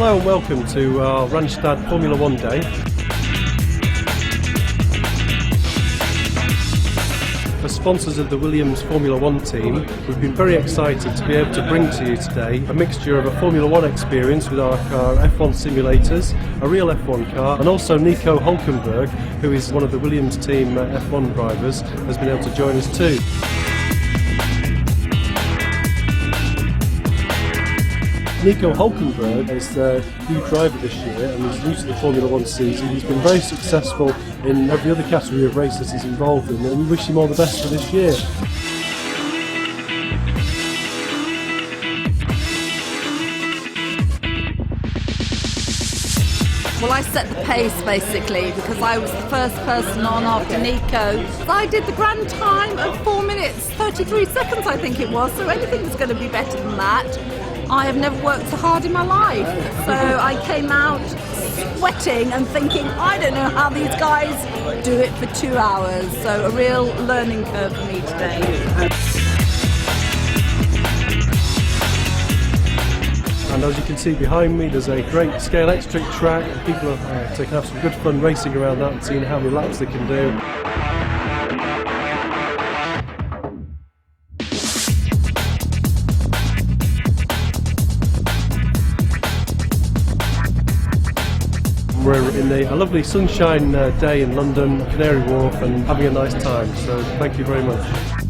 Hello and welcome to our Randstad Formula One Day. As sponsors of the Williams Formula One team, we've been very excited to be able to bring to you today a mixture of a Formula One experience with our F1 simulators, a real F1 car, and also Nico Hulkenberg, who is one of the Williams team F1 drivers, has been able to join us too. Nico Hulkenberg is the new driver this year and he's new to the Formula One season. He's been very successful in every other category of races he's involved in, and we wish him all the best for this year. Well, I set the pace basically because I was the first person on after Nico. I did the grand time of 4 minutes 33 seconds, I think it was, so anything was going to be better than that. I have never worked so hard in my life, so I came out sweating and thinking, I don't know how these guys do it for 2 hours, so a real learning curve for me today. And as you can see behind me, there's a great scale electric track, and people are taking have some good fun racing around that and seeing how many laps they can do. We're in a lovely sunshine day in London, Canary Wharf, and having a nice time, so thank you very much.